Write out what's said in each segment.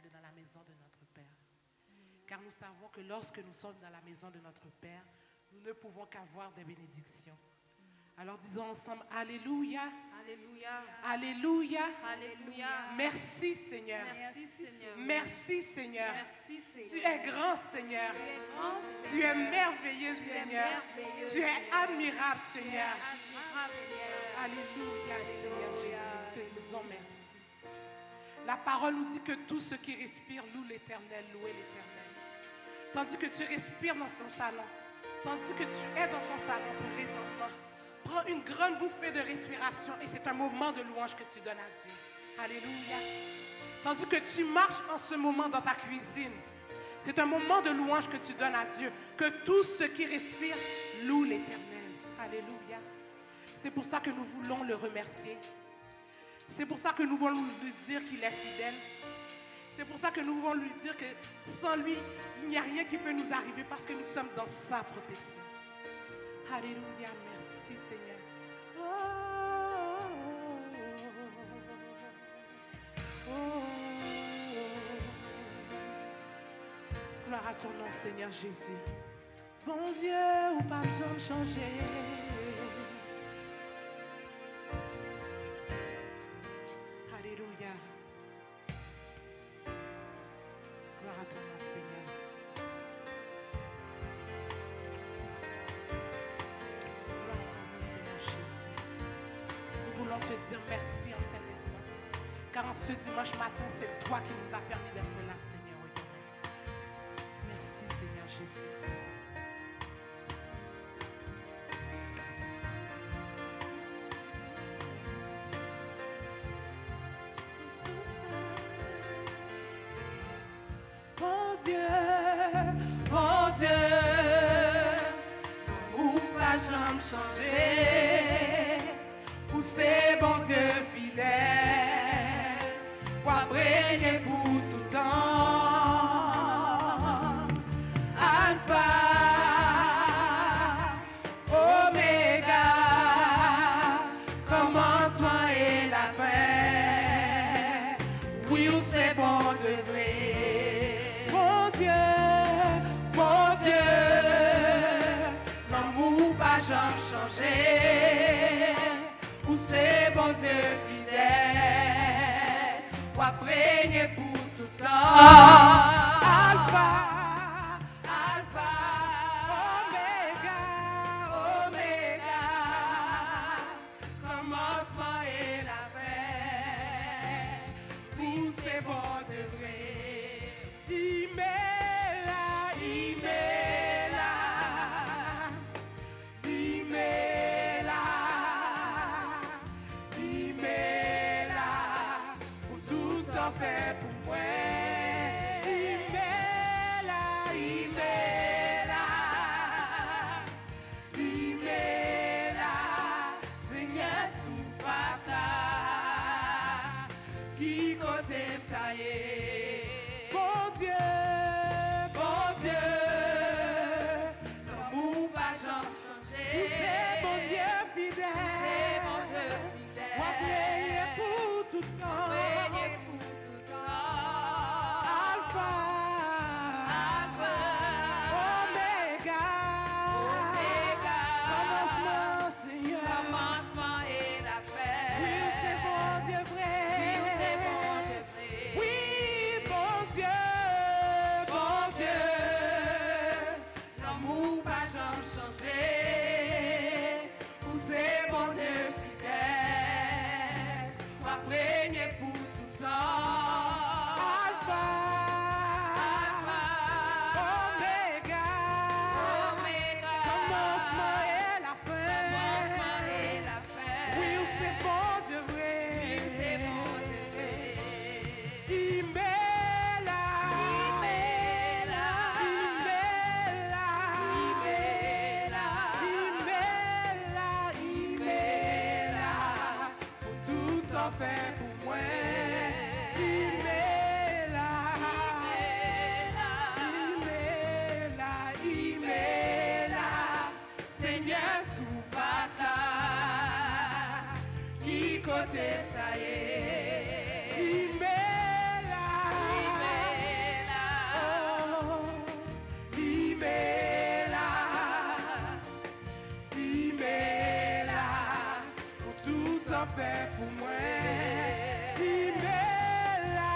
dans la maison de notre Père. Car nous savons que lorsque nous sommes dans la maison de notre Père, nous ne pouvons qu'avoir des bénédictions. Alors disons ensemble, Alléluia. Alléluia. Alléluia. Alléluia. Merci Seigneur. Merci Seigneur. Merci Seigneur. Merci Seigneur. Tu es grand Seigneur. Tu es grand Seigneur. Tu es merveilleux Seigneur. merveilleux, Tu es Seigneur. admirable Seigneur. Admirable, Seigneur. Alléluia Seigneur Jésus. Nous te disons merci. La parole nous dit que tout ce qui respire loue l'Éternel, louez l'Éternel. Tandis que tu respires dans ton salon, tandis que tu es dans ton salon présentement, prends une grande bouffée de respiration et c'est un moment de louange que tu donnes à Dieu. Alléluia. Tandis que tu marches en ce moment dans ta cuisine, c'est un moment de louange que tu donnes à Dieu. Que tout ce qui respire loue l'Éternel. Alléluia. C'est pour ça que nous voulons le remercier. C'est pour ça que nous voulons lui dire qu'il est fidèle. C'est pour ça que nous voulons lui dire que sans lui, il n'y a rien qui peut nous arriver parce que nous sommes dans sa protection. Alléluia, merci Seigneur. Oh, oh, oh. Gloire à ton nom Seigneur Jésus. Bon Dieu, ou pas besoin de changer. Alléluia. Gloire à ton nom, Seigneur. Gloire à ton nom, Seigneur Jésus. Nous voulons te dire merci en cet instant. Car en ce dimanche matin, c'est toi qui nous as permis d'être là, Seigneur. Merci, Seigneur Jésus. Bon Dieu, ou pas jamais changer, ou c'est bon Dieu fidèle, pour régner pour tout temps. Alpha, Oméga, commencement et la fin. Oui, ou c'est bon Dieu vrai. Jamais changer, ou c'est bon Dieu fidèle, ou régner pour tout temps. Alpha, Alpha, Oméga, Oméga, commencement et la fin, ou c'est bon Dieu vrai. Fait pour fait pour moi. Il m'est là.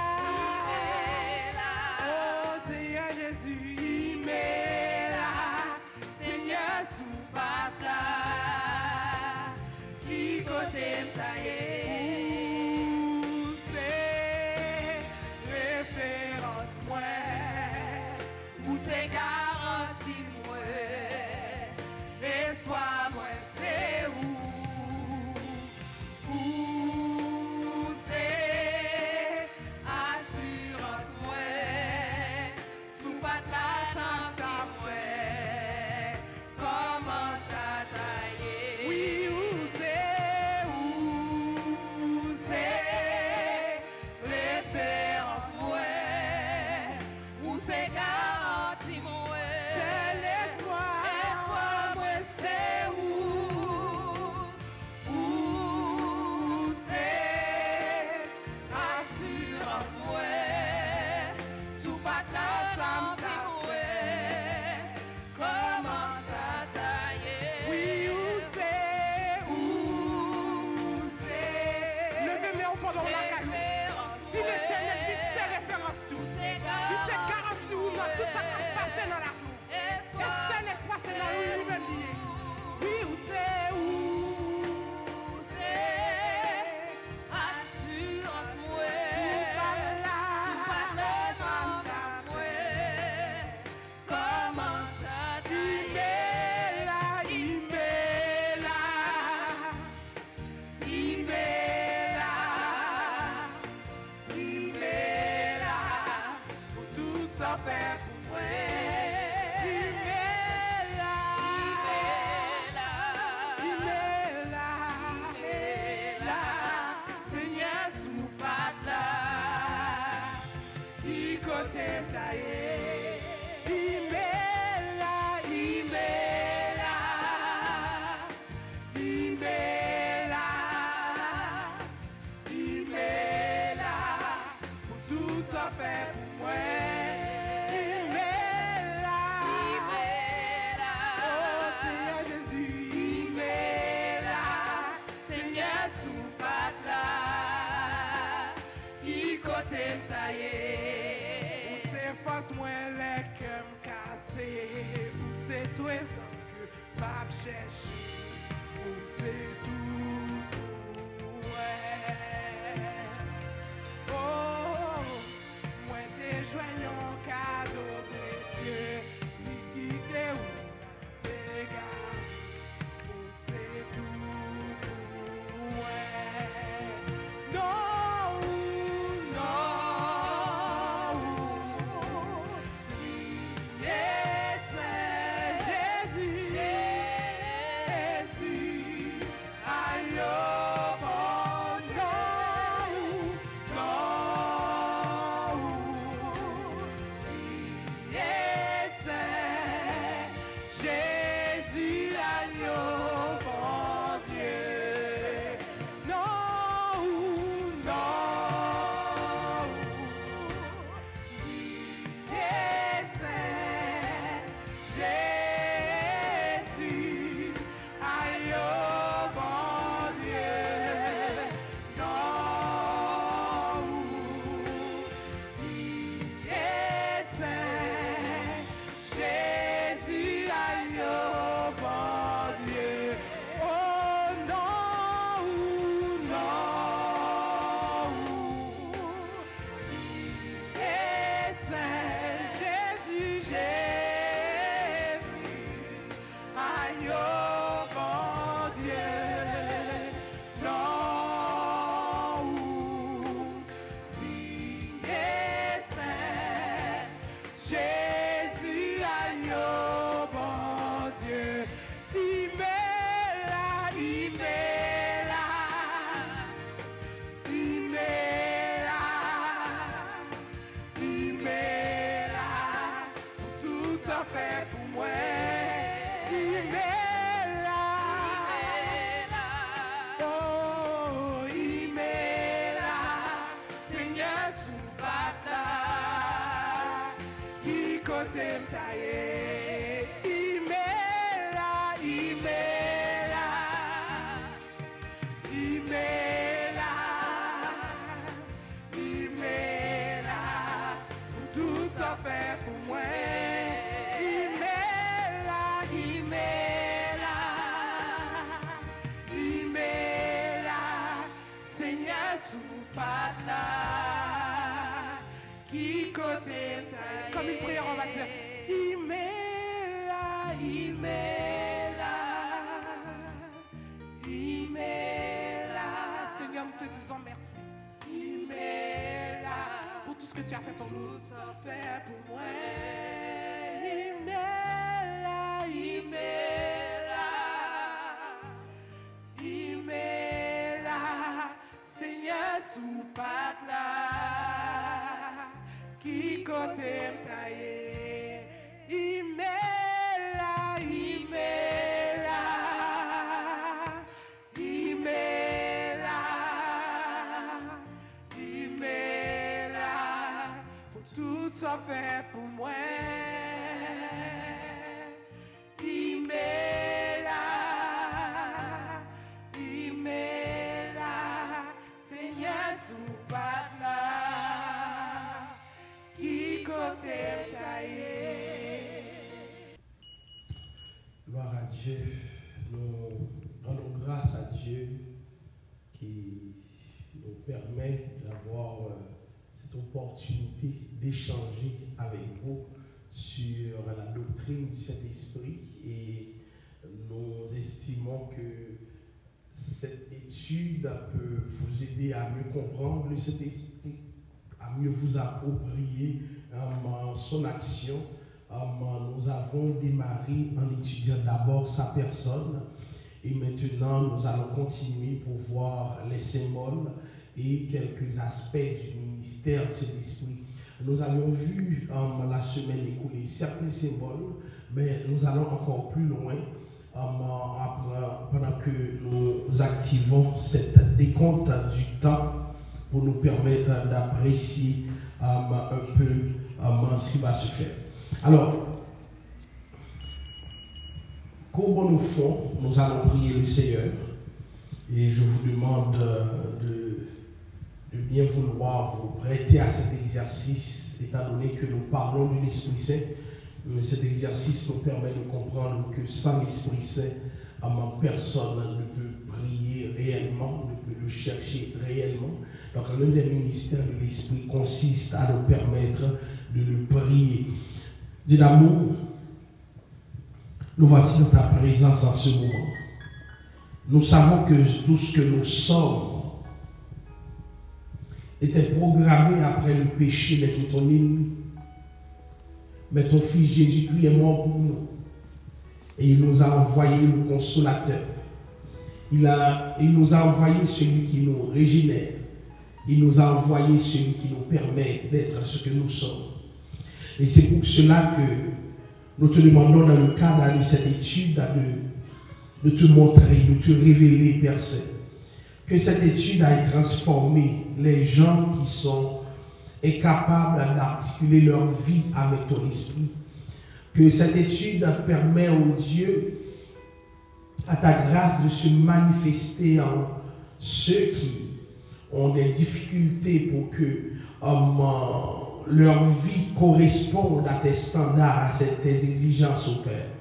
Oh Seigneur Jésus, il m'est là. Seigneur sous pata, qui côté m'taillé. C'est garanti moi, espoir moi c'est où c'est assurance moi, sous pas la santa moi, comment ça tailler? Oui où c'est référence moi, où c'est garanti moi. Moi les cœurs cassés, où c'est tous les ans que m'a cherché, où c'est tout, ouais. Oh, moi t'es joignant cadeau précieux, si qui t'es où les gars, où c'est tout, ouais. Non. Amen. ça fait pour moi. Il m'est là, il m'est là. Il m'est là. Seigneur, sous pas là. Qui côté taille. Comme une prière, on va dire. Il m'est là, il m'est là. Il m'est là. Seigneur, nous te disons merci. Il m'est là. Pour tout ce que tu as fait pour nous. Tout ça fait pour moi. Il m'est là, il m'est là. Il m'est là. Seigneur, sous pas là. Qui côté taillé. Il m'est là, il m'est là. Il m'est là. Il m'est là. Pour tout ça fait pour moi. Il m'est là. Il m'est là. Seigneur, sous pas là. Qui côté taillé. Gloire à Dieu. Nous rendons grâce à Dieu qui nous permet d'avoir cette opportunité d'échanger avec vous sur la doctrine du Saint-Esprit, et nous estimons que cette étude peut vous aider à mieux comprendre le Saint-Esprit, à mieux vous approprier son action. Nous avons démarré en étudiant d'abord sa personne, et maintenant nous allons continuer pour voir les symboles et quelques aspects du ministère de cet esprit. Nous avons vu la semaine écoulée certains symboles, mais nous allons encore plus loin pendant que nous activons cette décompte du temps pour nous permettre d'apprécier un peu ce qui va se faire. Alors, comment nous faisons? Nous allons prier le Seigneur, et je vous demande de bien vouloir vous prêter à cet exercice, étant donné que nous parlons de l'Esprit Saint. Cet exercice nous permet de comprendre que sans l'Esprit Saint, personne ne peut prier réellement, ne peut le chercher réellement. Donc l'un des ministères de l'Esprit consiste à nous permettre de le prier. Dieu d'amour, nous voici dans ta présence en ce moment. Nous savons que tout ce que nous sommes était programmé après le péché d'être ton ennemi. Mais ton Fils Jésus-Christ est mort pour nous. Et il nous a envoyé le consolateur. Il nous a envoyé celui qui nous régénère. Il nous a envoyé celui qui nous permet d'être ce que nous sommes. Et c'est pour cela que nous te demandons dans le cadre de cette étude de te montrer, de te révéler, Père Saint. Que cette étude aille transformer les gens qui sont incapables d'articuler leur vie avec ton esprit. Que cette étude permet au Dieu, à ta grâce, de se manifester en ceux qui ont des difficultés pour que leur vie corresponde à tes standards, à tes exigences, au Père.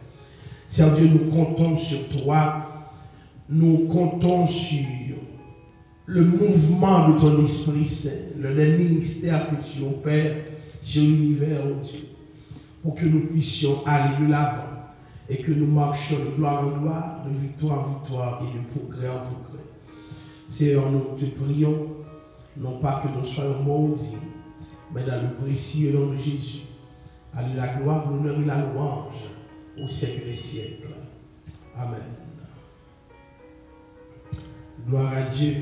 Seigneur Dieu, nous comptons sur toi, nous comptons sur le mouvement de ton Esprit Saint, le ministère que tu opères sur l'univers, oh Dieu, pour que nous puissions aller de l'avant et que nous marchions de gloire en gloire, de victoire en victoire et de progrès en progrès. Seigneur, nous te prions, non pas que nous soyons maudits, mais dans le précieux nom de Jésus. À lui la gloire, l'honneur et la louange au siècle des siècles. Amen. Gloire à Dieu.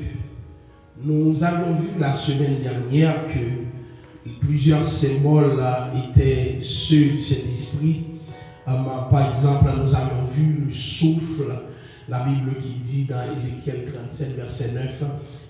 Nous avons vu la semaine dernière que plusieurs symboles étaient ceux de cet esprit. Par exemple, nous avons vu le souffle, la Bible qui dit dans Ézéchiel 37, verset 9,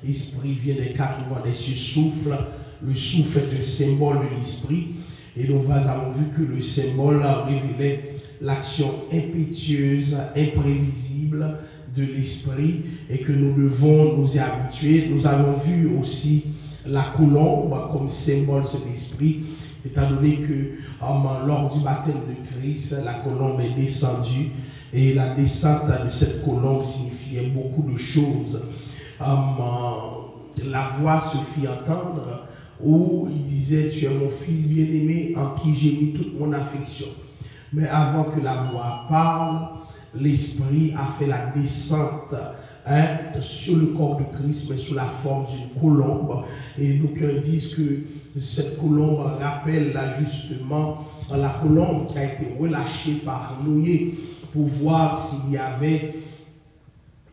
l'esprit vient des quatre vents des cieux, souffle. Le souffle est un symbole de l'esprit. Et nous avons vu que le symbole révélait l'action impétueuse, imprévisible de l'esprit et que nous devons nous y habituer. Nous avons vu aussi la colombe comme symbole de l'esprit étant donné que lors du baptême de Christ, la colombe est descendue et la descente de cette colombe signifiait beaucoup de choses. La voix se fit entendre où il disait « Tu es mon fils bien-aimé en qui j'ai mis toute mon affection ». Mais avant que la voix parle, l'Esprit a fait la descente sur le corps de Christ, mais sous la forme d'une colombe. Et d'aucuns disent que cette colombe rappelle là justement la colombe qui a été relâchée par Noé pour voir s'il y avait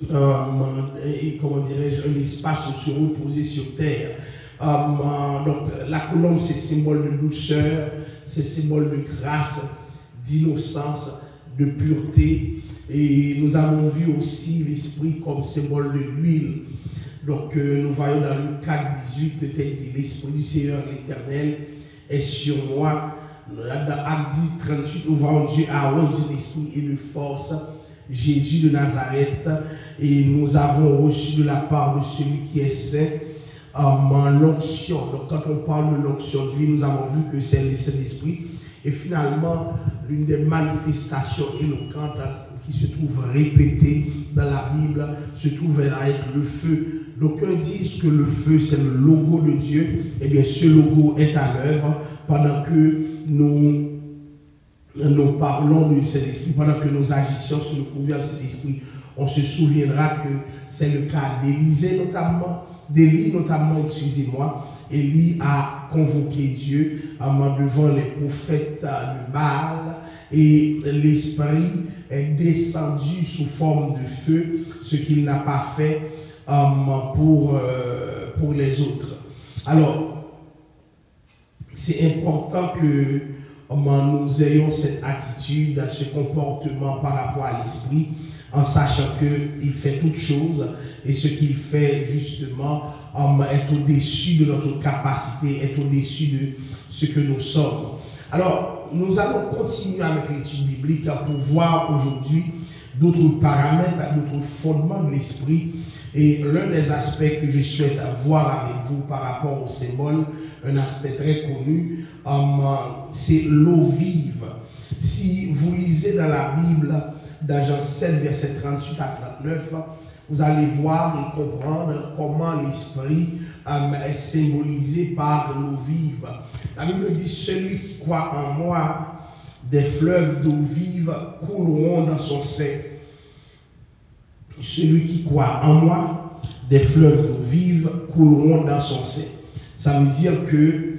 comment dirais-je, un espace où se reposer sur terre. Donc la colombe, c'est symbole de douceur, c'est symbole de grâce, d'innocence, de pureté. Et nous avons vu aussi l'esprit comme symbole de l'huile. Donc nous voyons dans Luc 4, 18, le texte dit « L'esprit du Seigneur l'Éternel est sur moi ». Dans Acte 10, 38, nous voyons Dieu a reçu l'esprit et de force, Jésus de Nazareth. Et nous avons reçu de la part de celui qui est saint l'onction. Donc quand on parle de l'onction de lui, nous avons vu que c'est le Saint-Esprit. Et finalement, l'une des manifestations éloquentes qui se trouve répétée dans la Bible se trouve avec le feu. D'aucuns disent que le feu c'est le logo de Dieu. Eh bien ce logo est à l'œuvre pendant que nous parlons du Saint-Esprit, pendant que nous agissons sur le couvert du Saint-Esprit. On se souviendra que c'est le cas d'Élie notamment, excusez-moi. Élie a convoqué Dieu devant les prophètes de Baal et l'Esprit est descendu sous forme de feu, ce qu'il n'a pas fait pour les autres. Alors, c'est important que nous ayons cette attitude, ce comportement par rapport à l'Esprit, en sachant qu'il fait toutes choses et ce qu'il fait justement est au-dessus de notre capacité, est au-dessus de ce que nous sommes. Alors, nous allons continuer avec l'étude biblique pour voir aujourd'hui d'autres paramètres, d'autres fondements de l'esprit. Et l'un des aspects que je souhaite voir avec vous par rapport au symbole, un aspect très connu, c'est l'eau vive. Si vous lisez dans la Bible, dans Jean 7, verset 38 à 39, vous allez voir et comprendre comment l'esprit est symbolisé par l'eau vive. La Bible dit, celui qui croit en moi, des fleuves d'eau vive couleront dans son sein. Celui qui croit en moi, des fleuves d'eau vive couleront dans son sein. Ça veut dire que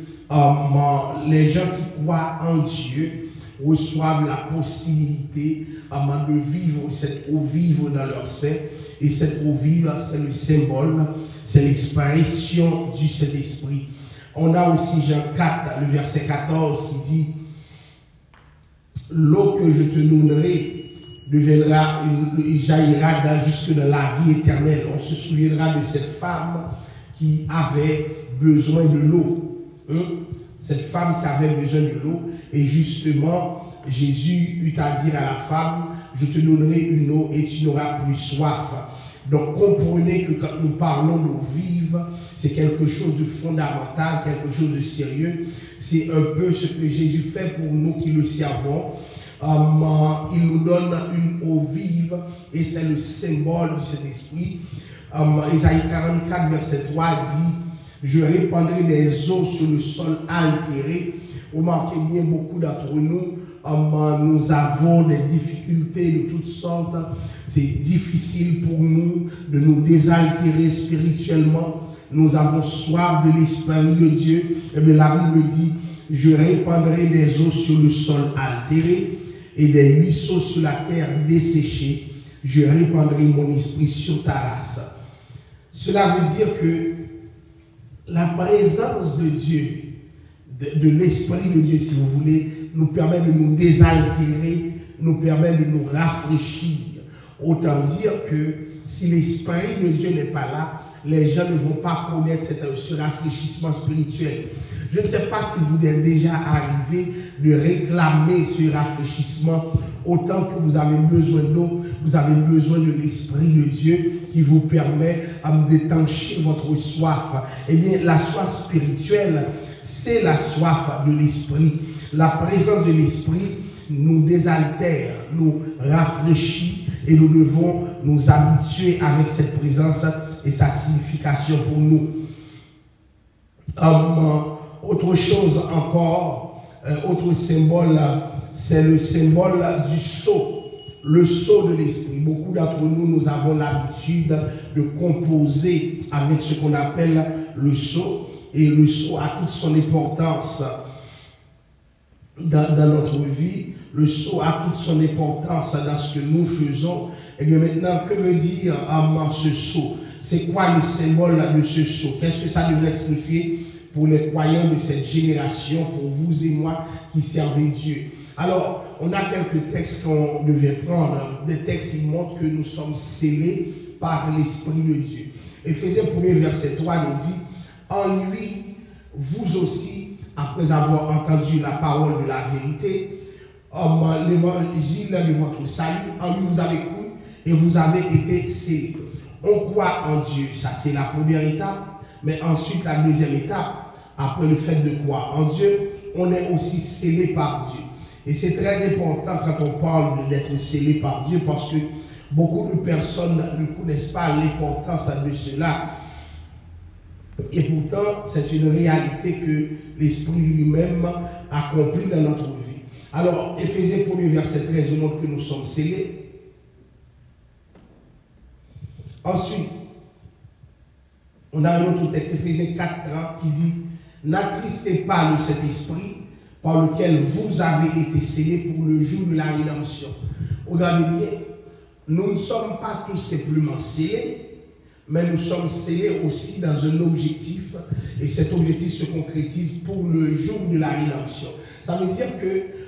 les gens qui croient en Dieu reçoivent la possibilité de vivre cette eau vive dans leur sein. Et cette eau vive, c'est le symbole, c'est l'expression du Saint-Esprit. On a aussi Jean 4, le verset 14 qui dit « L'eau que je te donnerai jaillira jusque dans la vie éternelle. » On se souviendra de cette femme qui avait besoin de l'eau. Cette femme qui avait besoin de l'eau. Et justement, Jésus eut à dire à la femme, je te donnerai une eau et tu n'auras plus soif. Donc comprenez que quand nous parlons d'eau vive, c'est quelque chose de fondamental, quelque chose de sérieux. C'est un peu ce que Jésus fait pour nous qui le servons. Il nous donne une eau vive et c'est le symbole de cet esprit. Ésaïe 44, verset 3 dit « Je répandrai des eaux sur le sol altéré ». Remarquez bien, beaucoup d'entre nous, nous avons des difficultés de toutes sortes. C'est difficile pour nous de nous désaltérer spirituellement. Nous avons soif de l'Esprit de Dieu. Et bien la Bible dit, je répandrai des eaux sur le sol altéré et des ruisseaux sur la terre desséchée. Je répandrai mon esprit sur ta race. Cela veut dire que la présence de Dieu, de l'Esprit de Dieu, si vous voulez, nous permet de nous désaltérer, nous permet de nous rafraîchir. Autant dire que si l'Esprit de Dieu n'est pas là, les gens ne vont pas connaître ce rafraîchissement spirituel. Je ne sais pas si vous êtes déjà arrivé de réclamer ce rafraîchissement. Autant que vous avez besoin d'eau, vous avez besoin de l'Esprit de Dieu qui vous permet d'étancher votre soif. Eh bien, la soif spirituelle, c'est la soif de l'esprit. La présence de l'esprit nous désaltère, nous rafraîchit et nous devons nous habituer avec cette présence et sa signification pour nous. Autre chose encore, autre symbole, c'est le symbole du sceau. Le sceau de l'esprit. Beaucoup d'entre nous, nous avons l'habitude de composer avec ce qu'on appelle le sceau. Et le sceau a toute son importance dans notre vie. Le sceau a toute son importance dans ce que nous faisons. Et bien maintenant, que veut dire ce sceau? C'est quoi le symbole de ce sceau? Qu'est-ce que ça devrait signifier pour les croyants de cette génération, pour vous et moi qui servez Dieu? Alors, on a quelques textes qu'on devait prendre. Des textes qui montrent que nous sommes scellés par l'Esprit de Dieu. Éphésiens 1er verset 3 nous dit, en lui, vous aussi, après avoir entendu la parole de la vérité, l'évangile de votre salut, en lui vous avez cru et vous avez été scellés. On croit en Dieu, ça c'est la première étape, mais ensuite la deuxième étape, après le fait de croire en Dieu, on est aussi scellé par Dieu. Et c'est très important quand on parle d'être scellé par Dieu parce que beaucoup de personnes ne connaissent pas l'importance de cela. Et pourtant, c'est une réalité que l'Esprit lui-même accomplit dans notre vie. Alors, Éphésiens 1er verset 13 nous montre que nous sommes scellés. Ensuite, on a un autre texte, Éphésiens 4:30, qui dit « N'attristez pas le Saint-Esprit, par lequel vous avez été scellés pour le jour de la rédemption. » Regardez bien, nous ne sommes pas tout simplement scellés, mais nous sommes scellés aussi dans un objectif, et cet objectif se concrétise pour le jour de la rédemption. Ça veut dire que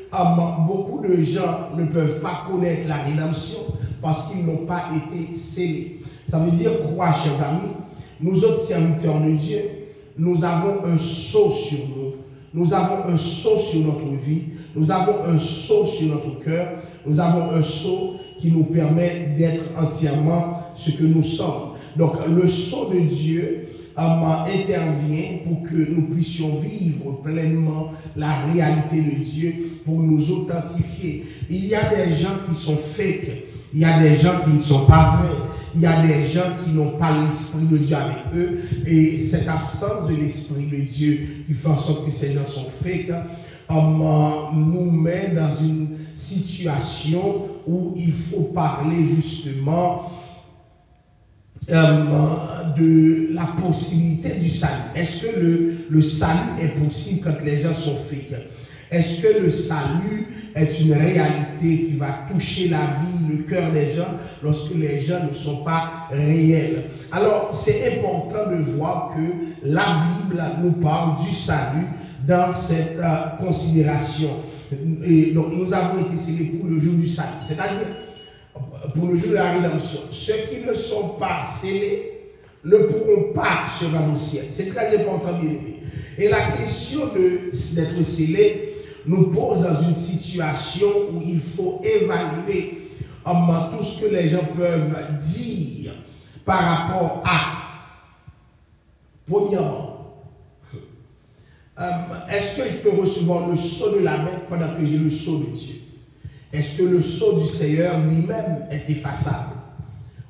beaucoup de gens ne peuvent pas connaître la rédemption parce qu'ils n'ont pas été scellés. Ça veut dire quoi, chers amis? Nous autres serviteurs de Dieu, nous avons un sceau sur nous. Nous avons un sceau sur notre vie, nous avons un sceau sur notre cœur, nous avons un sceau qui nous permet d'être entièrement ce que nous sommes. Donc le sceau de Dieu intervient pour que nous puissions vivre pleinement la réalité de Dieu, pour nous authentifier. Il y a des gens qui sont fake, il y a des gens qui ne sont pas vrais. Il y a des gens qui n'ont pas l'Esprit de Dieu avec eux, et cette absence de l'Esprit de Dieu qui fait en sorte que ces gens sont fake nous met dans une situation où il faut parler justement de la possibilité du salut. Est-ce que le salut est possible quand les gens sont fake? Est-ce que le salut est une réalité qui va toucher la vie, le cœur des gens lorsque les gens ne sont pas réels? Alors, c'est important de voir que la Bible nous parle du salut dans cette considération. Et donc, nous avons été scellés pour le jour du salut, c'est-à-dire pour le jour de la rédemption. Ceux qui ne sont pas scellés ne pourront pas se rendre au ciel. C'est très important, bien aimé. Et la question d'être scellé nous pose dans une situation où il faut évaluer tout ce que les gens peuvent dire par rapport à, premièrement, est-ce que je peux recevoir le sceau de la main pendant que j'ai le sceau de Dieu? Est-ce que le sceau du Seigneur lui-même est effaçable?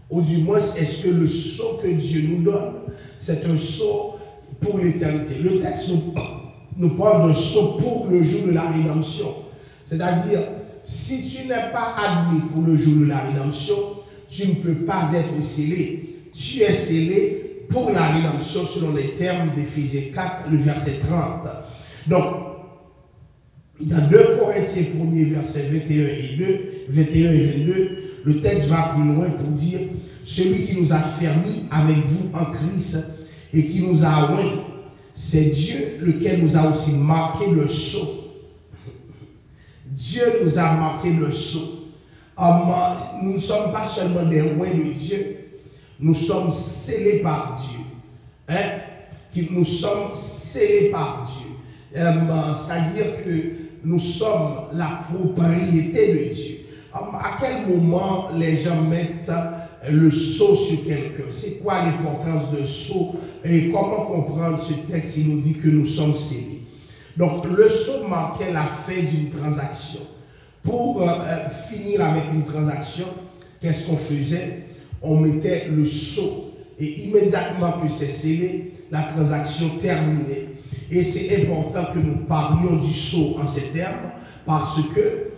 Ou du moins, est-ce que le sceau que Dieu nous donne, c'est un sceau pour l'éternité? Le texte nous parle d'un sceau pour le jour de la rédemption. C'est-à-dire, si tu n'es pas admis pour le jour de la rédemption, tu ne peux pas être scellé. Tu es scellé pour la rédemption selon les termes d'Éphésiens 4, le verset 30. Donc, dans 2 Corinthiens 1er, verset 21 et 22, le texte va plus loin pour dire « Celui qui nous a fermis avec vous en Christ et qui nous a oint, c'est Dieu lequel nous a aussi marqué le sceau. » Dieu nous a marqué le sceau. Nous ne sommes pas seulement des rois de Dieu, nous sommes scellés par Dieu. Nous sommes scellés par Dieu. C'est-à-dire que nous sommes la propriété de Dieu. À quel moment les gens mettent le sceau sur quelqu'un? C'est quoi l'importance de sceau? Et comment comprendre ce texte? Il nous dit que nous sommes scellés. Donc le sceau marquait la fin d'une transaction. Pour finir avec une transaction, qu'est-ce qu'on faisait? On mettait le sceau et immédiatement que c'est scellé, la transaction terminée. Et c'est important que nous parlions du sceau en ces termes parce que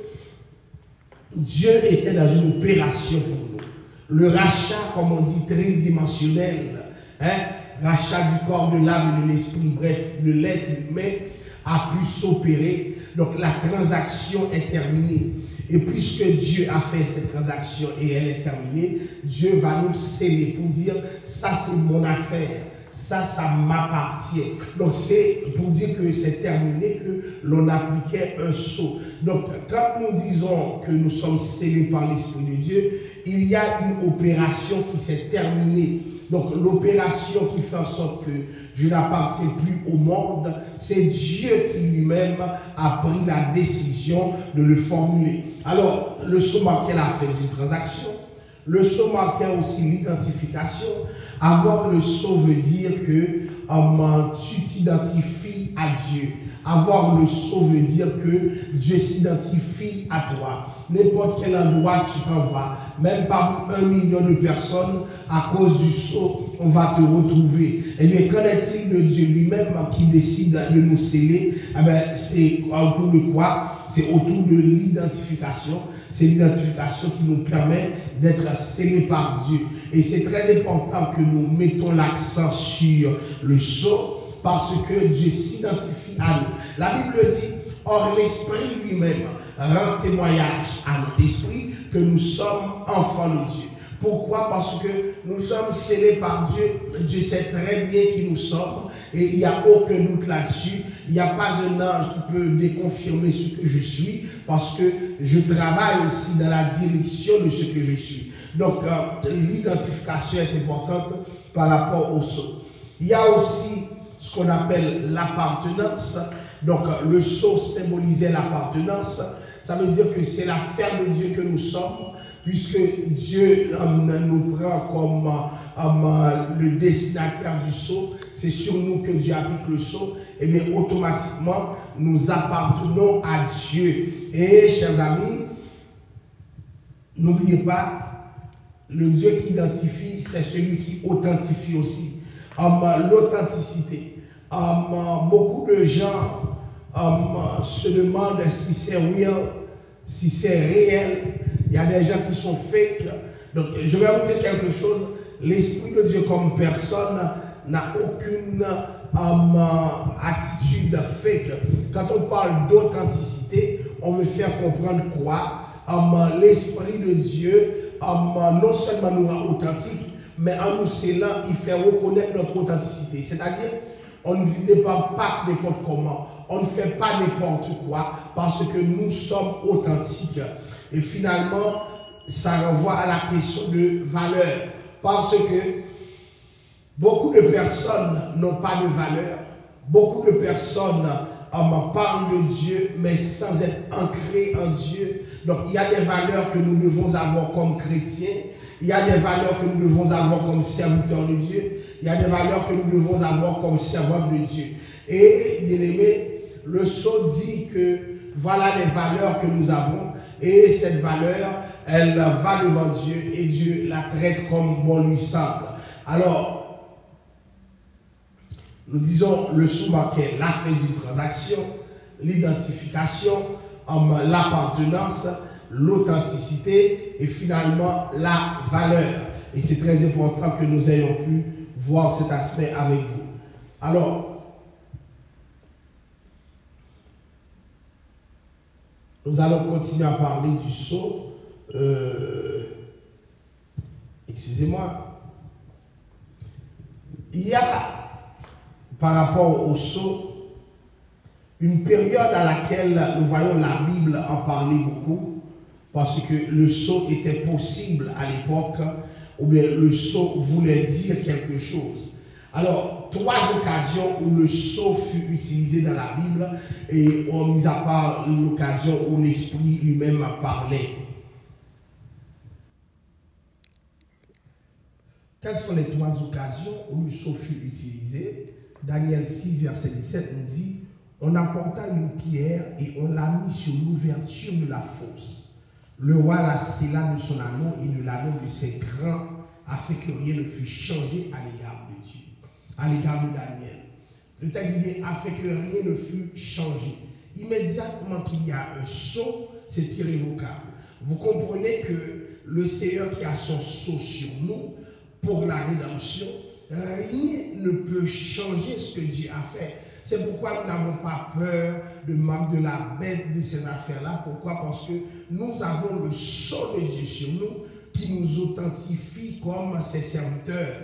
Dieu était dans une opération pour nous. Le rachat, comme on dit, tridimensionnel, rachat du corps, de l'âme et de l'esprit, bref, de l'être humain, a pu s'opérer. Donc la transaction est terminée. Et puisque Dieu a fait cette transaction et elle est terminée, Dieu va nous sceller pour dire, ça c'est mon affaire, ça m'appartient. Donc c'est pour dire que c'est terminé, que l'on appliquait un sceau. Donc quand nous disons que nous sommes scellés par l'Esprit de Dieu, il y a une opération qui s'est terminée. Donc l'opération qui fait en sorte que je n'appartiens plus au monde, c'est Dieu qui lui-même a pris la décision de le formuler. Alors, le sceau marquait la fin d'une transaction. Le sceau marquait aussi l'identification. Avoir le sceau veut dire que tu t'identifies à Dieu. Avoir le sceau veut dire que Dieu s'identifie à toi. N'importe quel endroit tu t'en vas, même parmi 1 million de personnes, à cause du sceau, on va te retrouver. Et bien, qu'en est-il de Dieu lui-même qui décide de nous sceller? Eh bien, c'est autour de quoi? C'est autour de l'identification. C'est l'identification qui nous permet d'être scellés par Dieu. Et c'est très important que nous mettons l'accent sur le sceau parce que Dieu s'identifie à nous. La Bible dit, or l'Esprit lui-même rend témoignage à notre esprit que nous sommes enfants de Dieu. Pourquoi? Parce que nous sommes scellés par Dieu. Dieu sait très bien qui nous sommes et il n'y a aucun doute là-dessus. Il n'y a pas un ange qui peut déconfirmer ce que je suis parce que je travaille aussi dans la direction de ce que je suis. Donc l'identification est importante par rapport au sceau. Il y a aussi ce qu'on appelle l'appartenance. Donc le sceau symbolisait l'appartenance. Ça veut dire que c'est l'affaire de Dieu que nous sommes, puisque Dieu nous prend comme le destinataire du sceau. C'est sur nous que Dieu applique le sceau. Et bien automatiquement, nous appartenons à Dieu. Et chers amis, n'oubliez pas, le Dieu qui identifie, c'est celui qui authentifie aussi. L'authenticité. Beaucoup de gens se demandent si c'est real, si c'est réel. Il y a des gens qui sont fake. Donc, je vais vous dire quelque chose. L'Esprit de Dieu comme personne n'a aucune attitude fake. Quand on parle d'authenticité, on veut faire comprendre quoi? L'Esprit de Dieu non seulement nous rend authentiques, mais en nous scellant, il fait reconnaître notre authenticité. C'est-à-dire, on ne dépend pas n'importe comment. On ne fait pas n'importe quoi parce que nous sommes authentiques. Et finalement, ça renvoie à la question de valeur. Parce que beaucoup de personnes n'ont pas de valeur. Beaucoup de personnes parlent de Dieu, mais sans être ancrées en Dieu. Donc, il y a des valeurs que nous devons avoir comme chrétiens. Il y a des valeurs que nous devons avoir comme serviteurs de Dieu. Il y a des valeurs que nous devons avoir comme servantes de Dieu. Et, bien aimé, le sceau dit que voilà les valeurs que nous avons. Et cette valeur, elle va devant Dieu et Dieu la traite comme bon lui semble. Alors, nous disons le sceau marquait la fin d'une transaction, l'identification, l'appartenance, l'authenticité et finalement la valeur. Et c'est très important que nous ayons pu voir cet aspect avec vous. Alors, nous allons continuer à parler du sceau. Excusez-moi. Il y a, par rapport au sceau, une période à laquelle nous voyons la Bible en parler beaucoup, parce que le sceau était possible à l'époque, ou bien le sceau voulait dire quelque chose. Alors, 3 occasions où le sceau fut utilisé dans la Bible, et mis à part l'occasion où l'Esprit lui-même parlait. Quelles sont les 3 occasions où le sceau fut utilisé? Daniel 6, verset 17 nous dit, on apporta une pierre et on l'a mis sur l'ouverture de la fosse. Le roi la scella de son anneau et de l'anneau de ses grands, afin que rien ne fût changé à l'égard de Dieu, à l'égard de Daniel. Le texte dit bien, afin que rien ne fût changé. Immédiatement qu'il y a un sceau, c'est irrévocable. Vous comprenez que le Seigneur qui a son sceau sur nous, pour la rédemption, rien ne peut changer ce que Dieu a fait. C'est pourquoi nous n'avons pas peur de manque de la bête de ces affaires-là. Pourquoi? Parce que nous avons le sceau de Dieu sur nous qui nous authentifie comme ses serviteurs.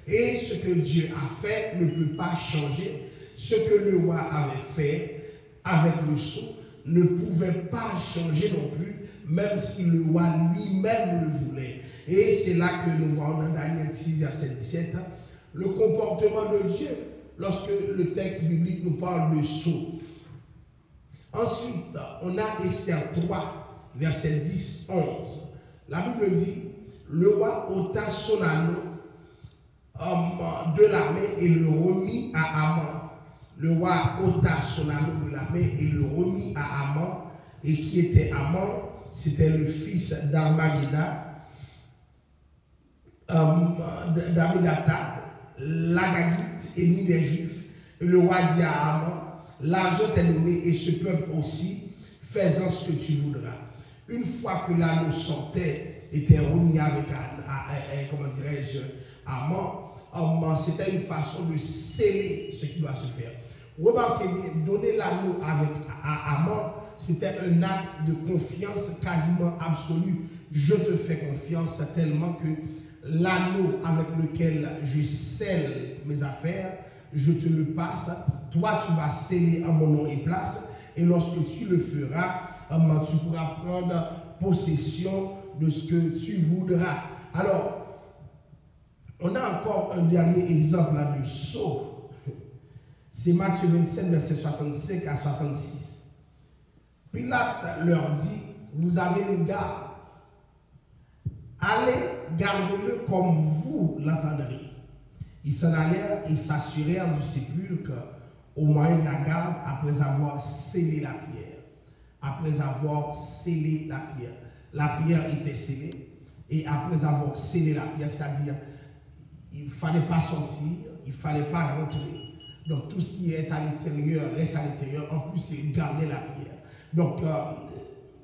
Et ce que Dieu a fait ne peut pas changer. Ce que le roi avait fait avec le sceau ne pouvait pas changer non plus, même si le roi lui-même le voulait. Et c'est là que nous voyons dans Daniel 6, verset 17, le comportement de Dieu lorsque le texte biblique nous parle de sceau. Ensuite, on a Esther 3, verset 10, 11. La Bible dit, le roi ôta son anneau de la main et le remit à Haman. Le roi ôta son anneau de la main et le remit à Haman. Et qui était Haman? C'était le fils d'Armagida, d'Amidata, l'Agagite, ennemi des Juifs. Et le roi dit à Haman, l'argent t'est donné et ce peuple aussi, fais-en ce que tu voudras. Une fois que l'anneau sortait, était remis avec, comment dirais-je, Haman, c'était une façon de sceller ce qui doit se faire. Remarquez bien, donner l'anneau à Haman, c'était un acte de confiance quasiment absolu. Je te fais confiance tellement que l'anneau avec lequel je scelle mes affaires, je te le passe. Toi, tu vas sceller en mon nom et place. Et lorsque tu le feras, tu pourras prendre possession de ce que tu voudras. Alors, on a encore un dernier exemple là de sceau. C'est Matthieu 27, verset 65 à 66. Pilate leur dit, vous avez une garde. Allez, gardez-le comme vous l'entendrez. Ils s'en allèrent et s'assurèrent du sépulcre au moyen de la garde après avoir scellé la pierre. Après avoir scellé la pierre. La pierre était scellée. Et après avoir scellé la pierre, c'est-à-dire, il ne fallait pas sortir, il ne fallait pas rentrer. Donc tout ce qui est à l'intérieur reste à l'intérieur. En plus, c'est garder la pierre. Donc,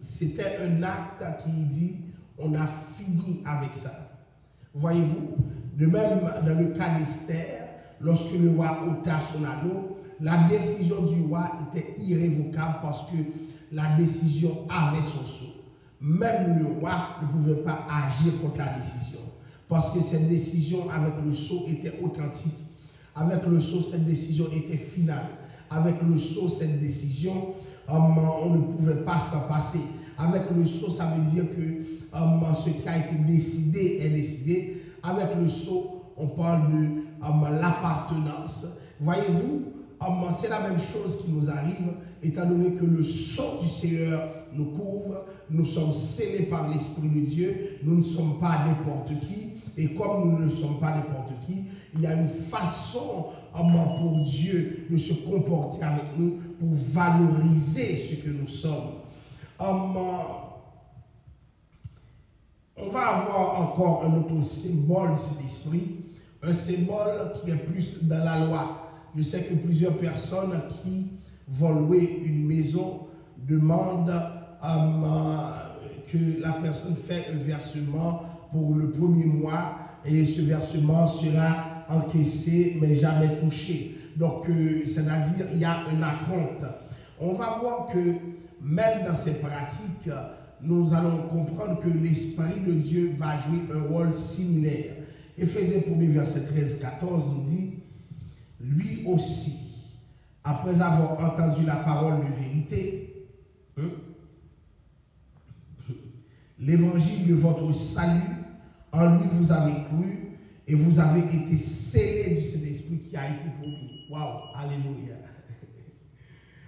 c'était un acte qui dit, on a fini avec ça. Voyez-vous, de même dans le cas d'Esther, lorsque le roi ôta son anneau, la décision du roi était irrévocable parce que la décision avait son sceau. Même le roi ne pouvait pas agir contre la décision parce que cette décision avec le sceau était authentique. Avec le sceau, cette décision était finale. Avec le sceau, cette décision, on ne pouvait pas s'en passer. Avec le sceau, ça veut dire que ce qui a été décidé est décidé. Avec le sceau, on parle de l'appartenance. Voyez-vous, c'est la même chose qui nous arrive, étant donné que le sceau du Seigneur nous couvre, nous sommes scellés par l'Esprit de Dieu, nous ne sommes pas n'importe qui, et comme nous ne sommes pas n'importe qui, il y a une façon pour Dieu de se comporter avec nous pour valoriser ce que nous sommes. On va avoir encore un autre symbole de cet esprit, un symbole qui est plus dans la loi. Je sais que plusieurs personnes qui vont louer une maison demandent que la personne fait un versement pour le premier mois et ce versement sera encaissé mais jamais touché. Donc, c'est-à-dire il y a un acompte. On va voir que même dans ces pratiques, nous allons comprendre que l'Esprit de Dieu va jouer un rôle similaire. Éphésiens 1, verset 13-14 nous dit, lui aussi, après avoir entendu la parole de vérité, l'évangile de votre salut, en lui vous avez cru et vous avez été scellés du Saint-Esprit qui a été promis. Waouh, alléluia.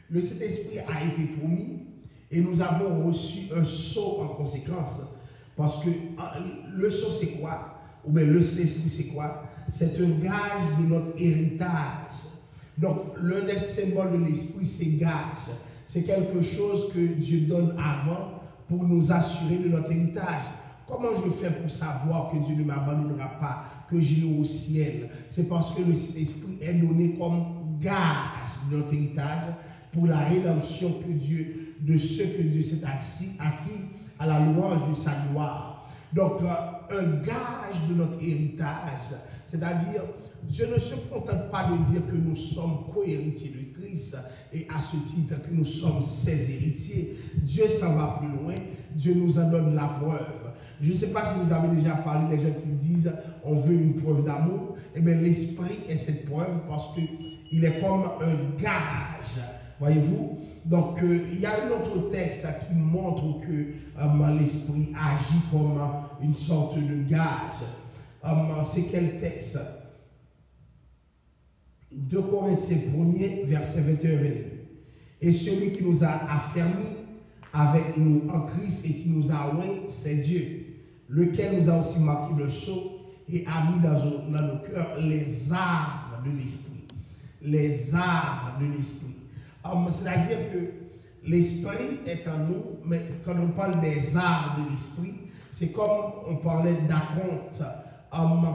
Le Saint-Esprit a été promis et nous avons reçu un sceau en conséquence. Parce que le sceau c'est quoi? Ou bien le Saint-Esprit c'est quoi? C'est un gage de notre héritage. Donc, l'un des symboles de l'esprit, c'est gage. C'est quelque chose que Dieu donne avant pour nous assurer de notre héritage. Comment je fais pour savoir que Dieu ne m'abandonnera pas, que j'irai au ciel? C'est parce que le Saint-Esprit est donné comme gage de notre héritage pour la rédemption de ce que Dieu s'est acquis à la louange de sa gloire. Donc, un gage de notre héritage, c'est-à-dire, Dieu ne se contente pas de dire que nous sommes co-héritiers de Christ et à ce titre que nous sommes ses héritiers. Dieu s'en va plus loin, Dieu nous en donne la preuve. Je ne sais pas si vous avez déjà parlé des gens qui disent on veut une preuve d'amour. Eh bien, l'esprit est cette preuve parce qu'il est comme un gage, voyez-vous. Donc, il y a un autre texte qui montre que l'esprit agit comme une sorte de gage. C'est quel texte? 2 Corinthiens 1er, verset 21-22. Et celui qui nous a affermis avec nous en Christ et qui nous a oint, c'est Dieu, lequel nous a aussi marqué de sceau et a mis dans nos cœurs les arts de l'esprit. Les arts de l'esprit. C'est-à-dire que l'esprit est en nous, mais quand on parle des arts de l'esprit, c'est comme on parlait d'acompte,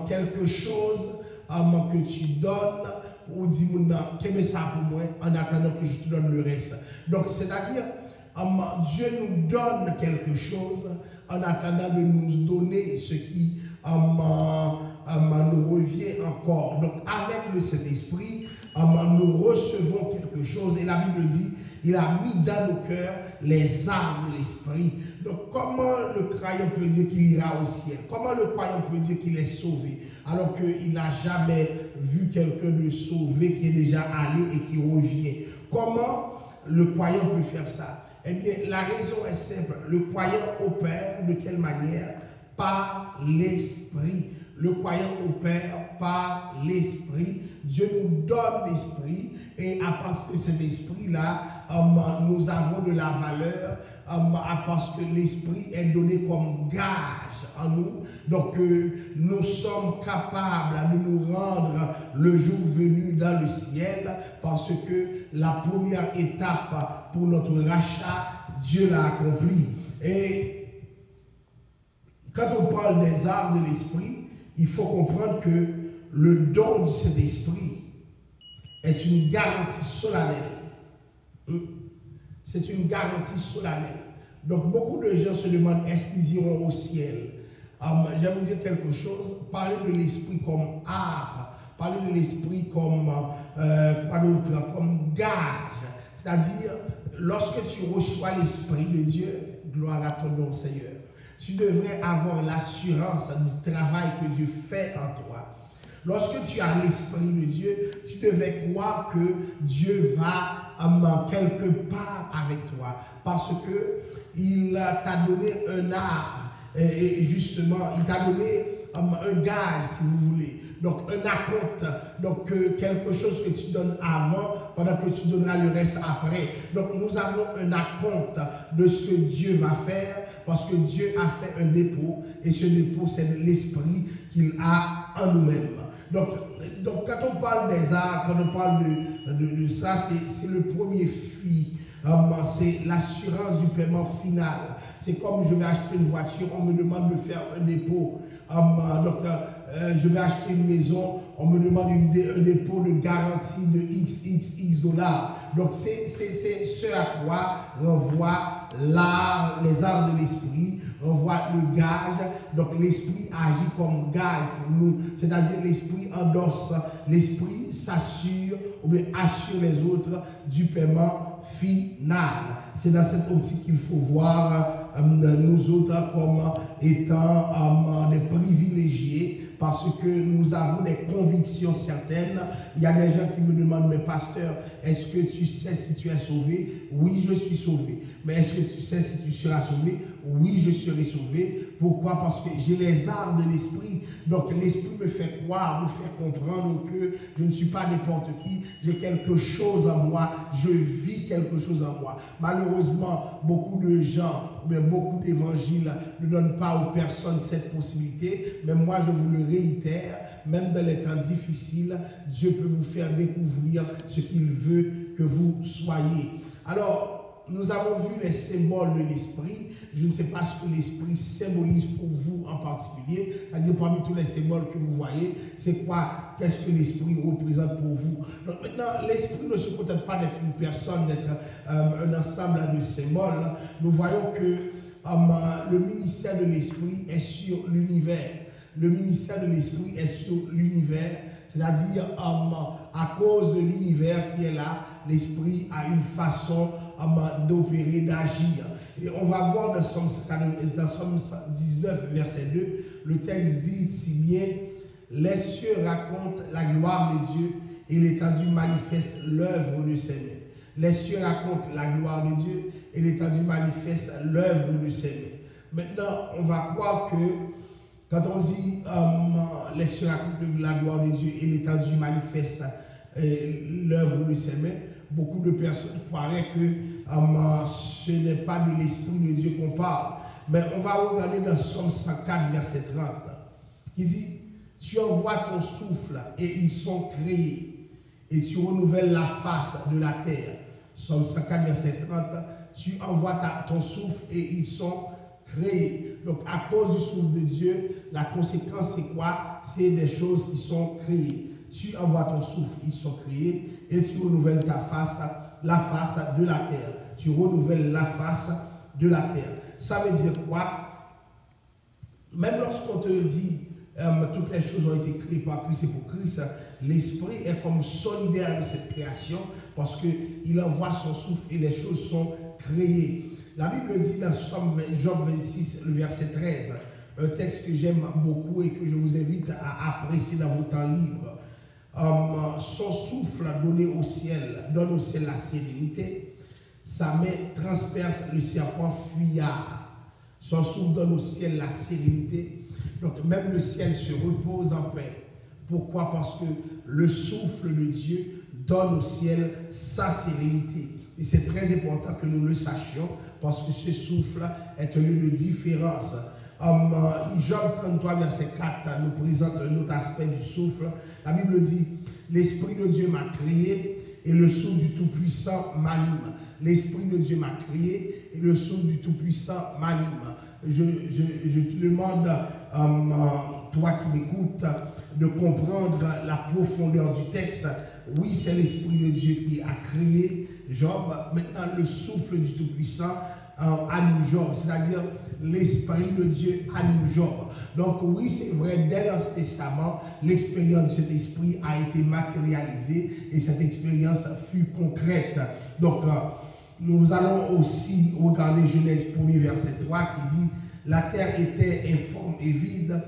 quelque chose que tu donnes pour dire qu'est-ce ça pour moi en attendant que je te donne le reste. Donc, c'est-à-dire, Dieu nous donne quelque chose en attendant de nous donner ce qui nous revient encore. Donc, avec le Saint-Esprit, nous recevons quelque chose et la Bible dit, il a mis dans nos cœurs les armes de l'esprit. Donc, comment le croyant peut dire qu'il ira au ciel? Comment le croyant peut dire qu'il est sauvé alors qu'il n'a jamais vu quelqu'un de sauvé qui est déjà allé et qui revient? Comment le croyant peut faire ça? Eh bien, la raison est simple. Le croyant opère de quelle manière? Par l'esprit. Le croyant opère par l'esprit. Dieu nous donne l'esprit et à partir de cet esprit-là, nous avons de la valeur parce que l'esprit est donné comme gage en nous. Donc, nous sommes capables de nous rendre le jour venu dans le ciel parce que la première étape pour notre rachat, Dieu l'a accompli. Et quand on parle des arts de l'esprit, il faut comprendre que le don du Saint-Esprit est une garantie solennelle. C'est une garantie solennelle. Donc beaucoup de gens se demandent est-ce qu'ils iront au ciel? J'aimerais dire quelque chose. Parler de l'esprit comme art, parler de l'esprit comme comme gage. C'est-à-dire, lorsque tu reçois l'esprit de Dieu, gloire à ton nom Seigneur, tu devrais avoir l'assurance du travail que Dieu fait en toi. Lorsque tu as l'esprit de Dieu, tu devais croire que Dieu va quelque part avec toi. Parce qu'il t'a donné un art. Et justement, il t'a donné un gage, si vous voulez. Donc, un acompte. Donc, quelque chose que tu donnes avant, pendant que tu donneras le reste après. Donc, nous avons un acompte de ce que Dieu va faire, parce que Dieu a fait un dépôt, et ce dépôt, c'est l'esprit qu'il a en nous-mêmes. Donc, quand on parle des arts, quand on parle de ça, c'est le premier fruit. C'est l'assurance du paiement final. C'est comme je vais acheter une voiture, on me demande de faire un dépôt. Je vais acheter une maison, on me demande un dépôt de garantie de XX dollars. Donc, c'est ce à quoi renvoie les arts de l'esprit, renvoie le gage. Donc, l'esprit agit comme gage pour nous. C'est-à-dire, l'esprit endosse, l'esprit s'assure ou bien assure les autres du paiement final. C'est dans cette optique qu'il faut voir nous autres comme étant des privilégiés parce que nous avons des convictions certaines. Il y a des gens qui me demandent, mais pasteur, est-ce que tu sais si tu es sauvé? Oui, je suis sauvé. Mais est-ce que tu sais si tu seras sauvé? Oui, je serai sauvé. Pourquoi? Parce que j'ai les arts de l'esprit. Donc l'esprit me fait croire, me fait comprendre que je ne suis pas n'importe qui. J'ai quelque chose en moi. Je vis quelque chose en moi. Malheureusement, beaucoup de gens, mais beaucoup d'évangiles ne donnent pas aux personnes cette possibilité. Mais moi, je vous le réitère, même dans les temps difficiles, Dieu peut vous faire découvrir ce qu'il veut que vous soyez. Alors, nous avons vu les symboles de l'esprit. Je ne sais pas ce que l'esprit symbolise pour vous en particulier. C'est-à-dire, parmi tous les symboles que vous voyez, c'est quoi, qu'est-ce que l'esprit représente pour vous? Donc maintenant, l'esprit ne se contente pas d'être une personne, d'être un ensemble de symboles. Nous voyons que le ministère de l'esprit est sur l'univers. Le ministère de l'esprit est sur l'univers. C'est-à-dire, à cause de l'univers qui est là, l'esprit a une façon d'opérer, d'agir. Et on va voir dans Somme 19, verset 2, le texte dit si bien, les cieux racontent la gloire de Dieu et l'étendue manifeste l'œuvre de ses mains. Les cieux racontent la gloire de Dieu et l'étendue manifeste l'œuvre de ses mains. Maintenant, on va croire que quand on dit les cieux racontent la gloire de Dieu et l'étendue manifeste l'œuvre de ses mains, beaucoup de personnes croiraient que ce n'est pas de l'Esprit de Dieu qu'on parle. Mais on va regarder dans Somme 104, verset 30, qui dit « Tu envoies ton souffle et ils sont créés, et tu renouvelles la face de la terre. » Somme 104, verset 30, « Tu envoies ton souffle et ils sont créés. » Donc, à cause du souffle de Dieu, la conséquence, c'est quoi? C'est des choses qui sont créées. Tu envoies ton souffle, ils sont créés, et tu renouvelles ta face, la face de la terre. Tu renouvelles la face de la terre. Ça veut dire quoi? Même lorsqu'on te dit toutes les choses ont été créées par Christ et pour Christ, l'Esprit est comme solidaire de cette création parce qu'il envoie son souffle et les choses sont créées. La Bible dit dans Job 26, le verset 13, un texte que j'aime beaucoup et que je vous invite à apprécier dans vos temps libres. Son souffle donne au ciel la sérénité, sa main transperce le serpent fuyard. Son souffle donne au ciel la sérénité. Donc même le ciel se repose en paix. Pourquoi? Parce que le souffle de Dieu donne au ciel sa sérénité. Et c'est très important que nous le sachions parce que ce souffle est un lieu de différence. Job 33, verset 4 nous présente un autre aspect du souffle. La Bible dit, l'Esprit de Dieu m'a créé et le souffle du Tout-Puissant m'anime. L'Esprit de Dieu m'a créé et le souffle du Tout-Puissant m'anime. Je te demande, toi qui m'écoutes, de comprendre la profondeur du texte. Oui, c'est l'Esprit de Dieu qui a créé Job. Maintenant, le souffle du Tout-Puissant anime Job, c'est-à-dire l'Esprit de Dieu anime Job. Donc oui, c'est vrai, dès l'Ancien Testament, l'expérience de cet esprit a été matérialisée et cette expérience fut concrète. Donc nous allons aussi regarder Genèse 1er verset 3 qui dit « La terre était informe et vide,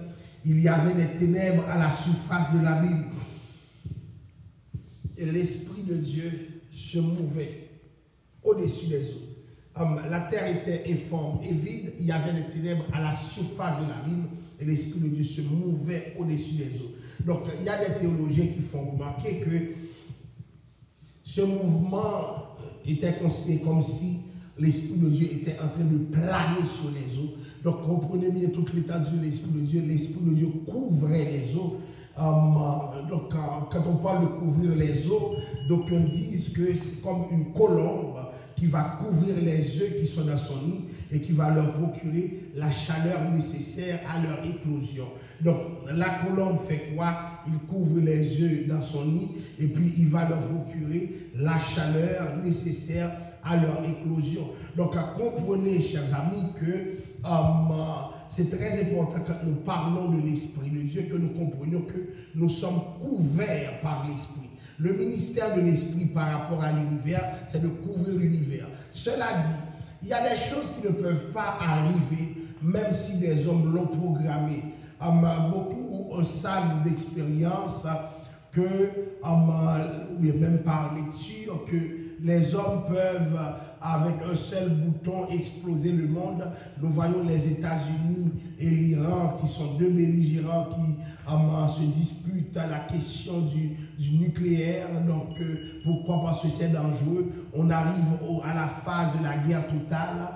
il y avait des ténèbres à la surface de l'abîme. » Et l'Esprit de Dieu se mouvait au-dessus des eaux. La terre était informe et vide, il y avait des ténèbres à la surface de l'abîme et l'Esprit de Dieu se mouvait au-dessus des eaux. Donc il y a des théologiens qui font remarquer que ce mouvement était considéré comme si l'Esprit de Dieu était en train de planer sur les eaux. Donc comprenez bien toute l'étendue de l'Esprit de Dieu couvrait les eaux. Donc quand on parle de couvrir les eaux, d'aucuns disent que c'est comme une colombe qui va couvrir les œufs qui sont dans son nid et qui va leur procurer la chaleur nécessaire à leur éclosion. Donc la colombe fait quoi? Il couvre les œufs dans son nid et puis il va leur procurer la chaleur nécessaire à leur éclosion. Donc comprenez, chers amis, que c'est très important quand nous parlons de l'Esprit de Dieu que nous comprenions que nous sommes couverts par l'Esprit. Le ministère de l'Esprit par rapport à l'univers, c'est de couvrir l'univers. Cela dit, il y a des choses qui ne peuvent pas arriver, même si des hommes l'ont programmé. Beaucoup savent d'expérience que, ou même par lecture, que les hommes peuvent avec un seul bouton exploser le monde. Nous voyons les États-Unis et l'Iran qui sont deux belligérants qui se disputent à la question du nucléaire. Donc pourquoi? Parce que c'est dangereux. On arrive à la phase de la guerre totale.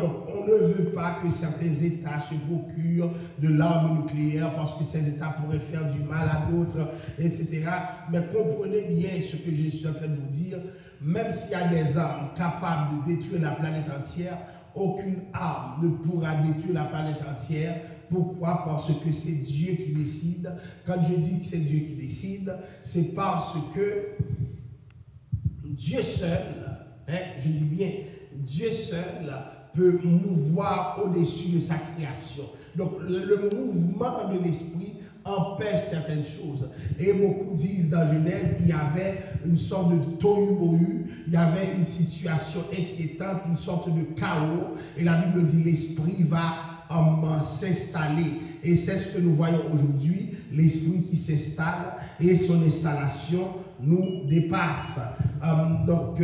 Donc on ne veut pas que certains États se procurent de l'arme nucléaire parce que ces États pourraient faire du mal à d'autres, etc. Mais comprenez bien ce que je suis en train de vous dire. Même s'il y a des armes capables de détruire la planète entière, aucune arme ne pourra détruire la planète entière. Pourquoi? Parce que c'est Dieu qui décide. Quand je dis que c'est Dieu qui décide, c'est parce que Dieu seul, je dis bien, Dieu seul peut mouvoir au-dessus de sa création. Donc le mouvement de l'esprit empêche certaines choses. Et beaucoup disent dans Genèse, il y avait une sorte de tohu-bohu, il y avait une situation inquiétante, une sorte de chaos. Et la Bible dit l'esprit va s'installer. Et c'est ce que nous voyons aujourd'hui, l'esprit qui s'installe et son installation nous dépasse. Donc,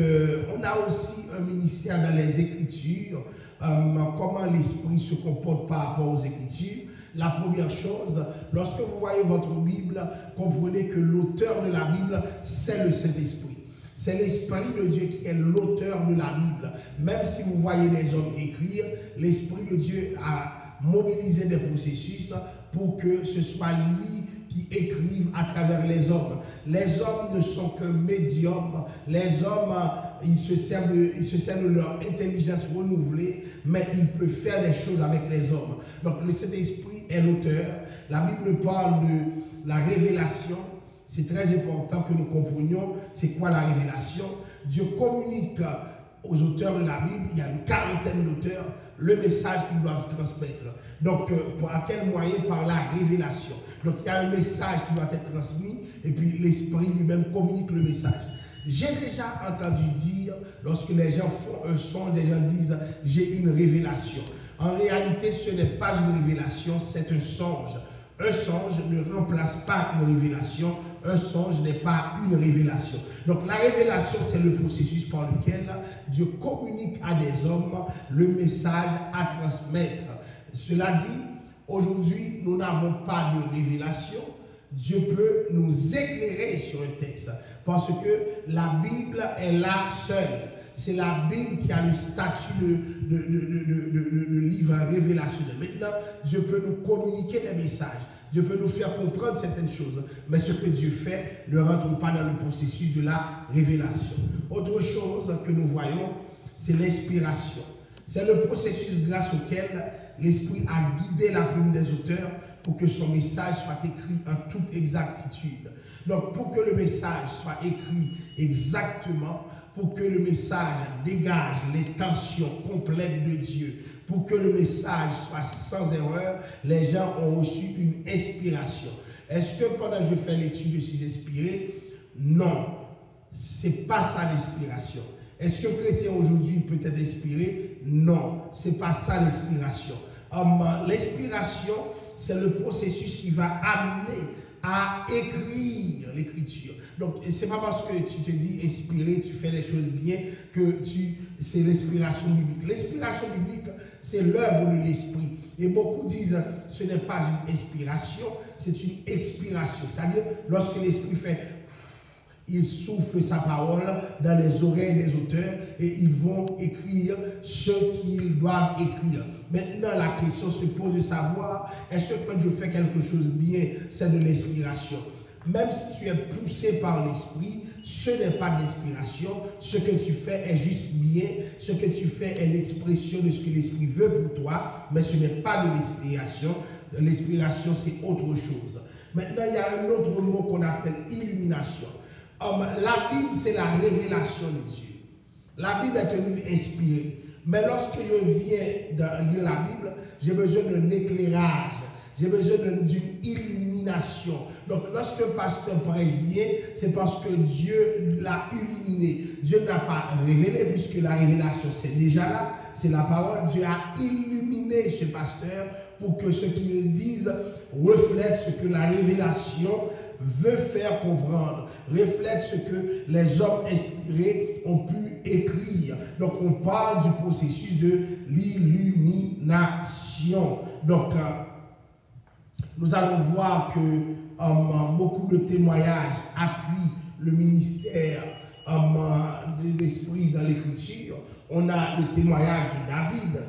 on a aussi un ministère dans les Écritures, comment l'esprit se comporte par rapport aux Écritures. La première chose, lorsque vous voyez votre Bible, comprenez que l'auteur de la Bible, c'est le Saint-Esprit. C'est l'Esprit de Dieu qui est l'auteur de la Bible. Même si vous voyez les hommes écrire, l'Esprit de Dieu a mobilisé des processus pour que ce soit lui qui écrive à travers les hommes. Les hommes ne sont que médiums. Les hommes, ils se servent de leur intelligence renouvelée, mais ils peuvent faire des choses avec les hommes. Donc le Saint-Esprit est l'auteur. La Bible parle de la révélation. C'est très important que nous comprenions c'est quoi la révélation. Dieu communique aux auteurs de la Bible, il y a une quarantaine d'auteurs, le message qu'ils doivent transmettre. Donc, à quel moyen? Par la révélation. Donc, il y a un message qui doit être transmis et puis l'Esprit lui-même communique le message. J'ai déjà entendu dire, lorsque les gens font un songe, les gens disent « j'ai une révélation ». En réalité, ce n'est pas une révélation, c'est un songe. Un songe ne remplace pas une révélation. Un songe n'est pas une révélation. Donc la révélation, c'est le processus par lequel Dieu communique à des hommes le message à transmettre. Cela dit, aujourd'hui, nous n'avons pas de révélation. Dieu peut nous éclairer sur un texte parce que la Bible est là seule. C'est la Bible qui a le statut de livre révélationnel. Maintenant, Dieu peut nous communiquer des messages. Dieu peut nous faire comprendre certaines choses. Mais ce que Dieu fait ne rentre pas dans le processus de la révélation. Autre chose que nous voyons, c'est l'inspiration. C'est le processus grâce auquel l'Esprit a guidé la plume des auteurs pour que son message soit écrit en toute exactitude. Donc, pour que le message soit écrit exactement, pour que le message dégage les tensions complètes de Dieu, pour que le message soit sans erreur, les gens ont reçu une inspiration. Est-ce que pendant que je fais l'étude, je suis inspiré? Non, ce n'est pas ça l'inspiration. Est-ce que le chrétien aujourd'hui peut être inspiré? Non, ce n'est pas ça l'inspiration. L'inspiration, c'est le processus qui va amener à écrire l'écriture. Donc, ce n'est pas parce que tu te dis inspiré, tu fais les choses bien, que c'est l'inspiration biblique. L'inspiration biblique, c'est l'œuvre de l'esprit. Et beaucoup disent, ce n'est pas une inspiration, c'est une expiration. C'est-à-dire, lorsque l'esprit fait, il souffle sa parole dans les oreilles des auteurs et ils vont écrire ce qu'ils doivent écrire. Maintenant, la question se pose de savoir, est-ce que quand je fais quelque chose bien, c'est de l'inspiration? Même si tu es poussé par l'esprit, ce n'est pas de l'inspiration. Ce que tu fais est juste bien. Ce que tu fais est l'expression de ce que l'esprit veut pour toi, mais ce n'est pas de l'inspiration. L'inspiration, c'est autre chose. Maintenant, il y a un autre mot qu'on appelle illumination. La Bible, c'est la révélation de Dieu. La Bible est un livre inspiré. Mais lorsque je viens de lire la Bible, j'ai besoin d'un éclairage. J'ai besoin d'une illumination. Donc, lorsque le pasteur prêche bien, c'est parce que Dieu l'a illuminé. Dieu n'a pas révélé, puisque la révélation, c'est déjà là. C'est la parole. Dieu a illuminé ce pasteur pour que ce qu'il dise reflète ce que la révélation veut faire comprendre, reflète ce que les hommes inspirés ont pu écrire. Donc on parle du processus de l'illumination. Donc nous allons voir que beaucoup de témoignages appuient le ministère de l'esprit dans l'écriture. On a le témoignage de David.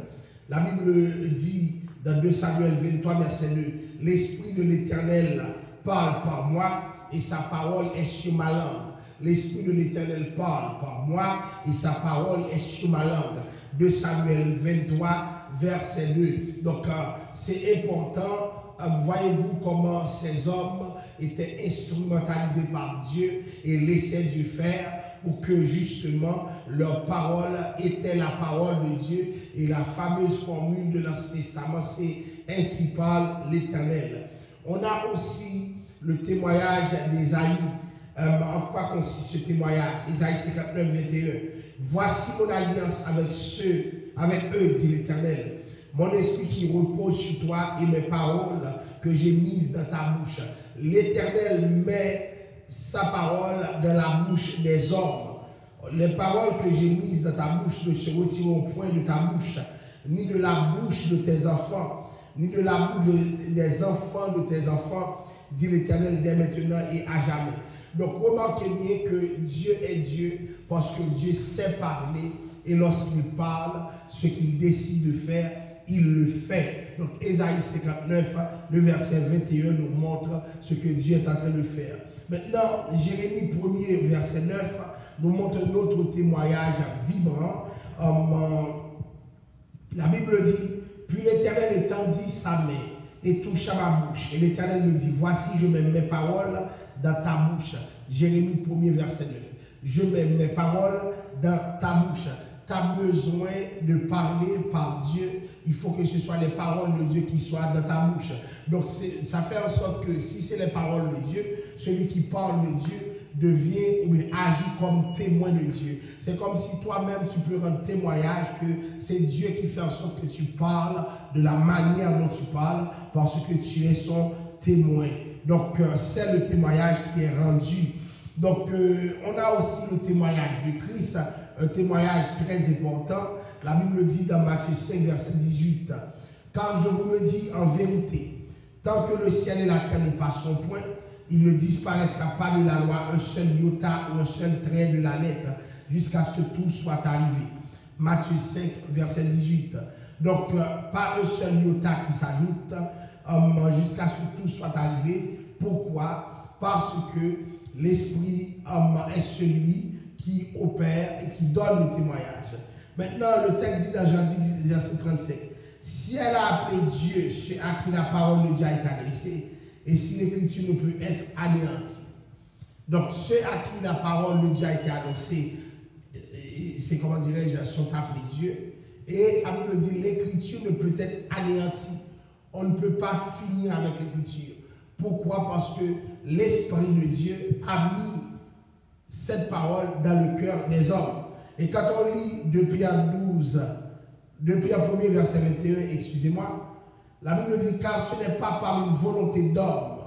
La Bible dit dans 2 Samuel 23, verset 2, « L'Esprit de l'Éternel parle par moi et sa parole est sur ma langue. L'Esprit de l'Éternel parle par moi et sa parole est sur ma langue. » 2 Samuel 23, verset 2. Donc, c'est important. Voyez-vous comment ces hommes étaient instrumentalisés par Dieu et laissaient Dieu faire pour que justement leur parole était la parole de Dieu. Et la fameuse formule de l'Ancien Testament, c'est « Ainsi parle l'Éternel ». On a aussi le témoignage d'Ésaïe. En quoi consiste ce témoignage? Ésaïe 59, 21. « Voici mon alliance avec eux, dit l'Éternel. Mon esprit qui repose sur toi et mes paroles que j'ai mises dans ta bouche. » L'Éternel met sa parole dans la bouche des hommes. Les paroles que j'ai mises dans ta bouche ne se retireront point de ta bouche, ni de la bouche de tes enfants, ni de la bouche des enfants de tes enfants, dit l'Éternel dès maintenant et à jamais. Donc remarquez bien que Dieu est Dieu parce que Dieu sait parler et lorsqu'il parle, ce qu'il décide de faire, il le fait. Donc Ésaïe 59, le verset 21 nous montre ce que Dieu est en train de faire. Maintenant, Jérémie 1er, verset 9, nous montre notre témoignage vibrant. La Bible dit, « Puis l'Éternel étendit sa main et toucha ma bouche. Et l'Éternel me dit, voici, je mets mes paroles dans ta bouche. » Jérémie 1er, verset 9. Je mets mes paroles dans ta bouche. Tu as besoin de parler par Dieu. Il faut que ce soit les paroles de Dieu qui soient dans ta bouche. Donc, ça fait en sorte que si c'est les paroles de Dieu, celui qui parle de Dieu devient ou agit comme témoin de Dieu. C'est comme si toi-même tu peux rendre témoignage que c'est Dieu qui fait en sorte que tu parles de la manière dont tu parles parce que tu es son témoin. Donc, c'est le témoignage qui est rendu. Donc, on a aussi le témoignage de Christ, un témoignage très important. La Bible dit dans Matthieu 5, verset 18, « Car je vous le dis en vérité, tant que le ciel et la terre ne passeront point, il ne disparaîtra pas de la loi un seul iota ou un seul trait de la lettre, jusqu'à ce que tout soit arrivé. » Matthieu 5, verset 18. Donc, pas un seul iota qui s'ajoute jusqu'à ce que tout soit arrivé. Pourquoi? Parce que l'Esprit est celui qui opère et qui donne le témoignage. Maintenant, le texte dit dans Jean 10, verset 35, « Si elle a appelé Dieu, ceux à qui la parole de Dieu a été adressée, et si l'écriture ne peut être anéantie. » Donc, ceux à qui la parole de Dieu a été annoncée, c'est, comment dirais-je, sont appelés Dieu. Et la Bible dit, l'écriture ne peut être anéantie. On ne peut pas finir avec l'écriture. Pourquoi? Parce que l'Esprit de Dieu a mis cette parole dans le cœur des hommes. Et quand on lit 2 Pierre 12, 2 Pierre 1er, verset 21, excusez-moi, la Bible dit, car ce n'est pas par une volonté d'homme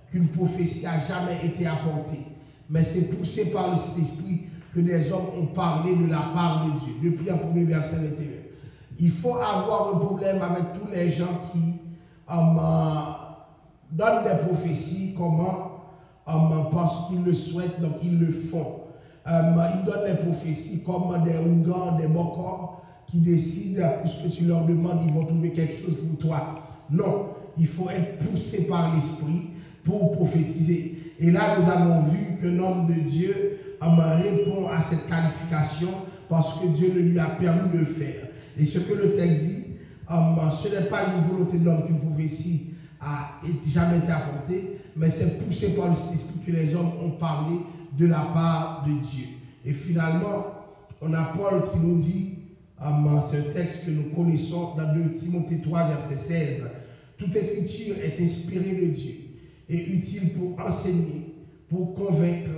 qu'une prophétie a jamais été apportée, mais c'est poussé par le Saint-Esprit que des hommes ont parlé de la part de Dieu. 2 Pierre 1er, verset 21. Il faut avoir un problème avec tous les gens qui donnent des prophéties, comment? Parce qu'ils le souhaitent, donc ils le font. Ils donnent des prophéties comme des Ougans, des Bokors, qui décident, puisque tu leur demandes, ils vont trouver quelque chose pour toi. Non, il faut être poussé par l'Esprit pour prophétiser. Et là, nous avons vu qu'un homme de Dieu répond à cette qualification parce que Dieu le lui a permis de le faire. Et ce que le texte dit, ce n'est pas une volonté d'homme qu'une prophétie a jamais été apportée, mais c'est poussé par le Saint-Esprit que les hommes ont parlé de la part de Dieu. Et finalement, on a Paul qui nous dit, c'est un texte que nous connaissons dans 2 Timothée 3, verset 16, « Toute écriture est inspirée de Dieu et utile pour enseigner, pour convaincre,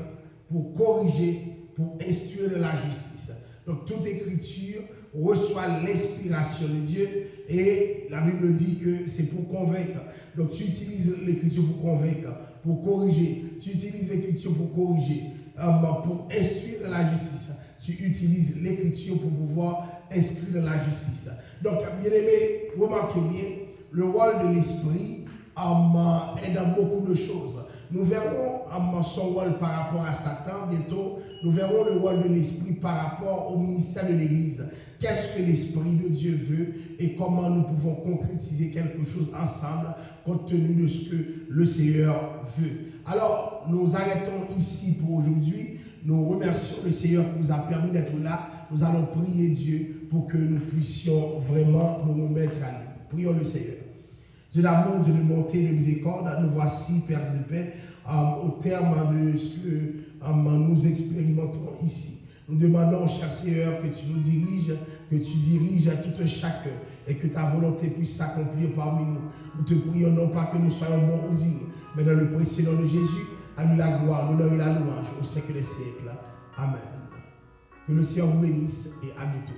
pour corriger, pour instruire de la justice. » Donc toute écriture reçoit l'inspiration de Dieu et la Bible dit que c'est pour convaincre. Donc tu utilises l'écriture pour convaincre, pour corriger, tu utilises l'écriture pour corriger, pour instruire dans la justice. Tu utilises l'écriture pour pouvoir inscrire dans la justice. Donc, bien aimé, remarquez bien, le rôle de l'esprit est dans beaucoup de choses. Nous verrons son rôle par rapport à Satan bientôt. Nous verrons le rôle de l'esprit par rapport au ministère de l'Église. Qu'est-ce que l'Esprit de Dieu veut et comment nous pouvons concrétiser quelque chose ensemble compte tenu de ce que le Seigneur veut. Alors, nous arrêtons ici pour aujourd'hui. Nous remercions le Seigneur qui nous a permis d'être là. Nous allons prier Dieu pour que nous puissions vraiment nous remettre à lui. Prions le Seigneur. Dieu d'amour, Dieu de bonté et de miséricorde, nous voici, Père de paix, au terme de ce que nous expérimentons ici. Nous demandons, cher Seigneur, que tu nous diriges, que tu diriges à tout un chacun et que ta volonté puisse s'accomplir parmi nous. Nous te prions non pas que nous soyons bons aux îles, mais dans le précieux nom de Jésus, à nous la gloire, l'honneur et la louange au siècle des siècles. Amen. Que le Seigneur vous bénisse et à bientôt.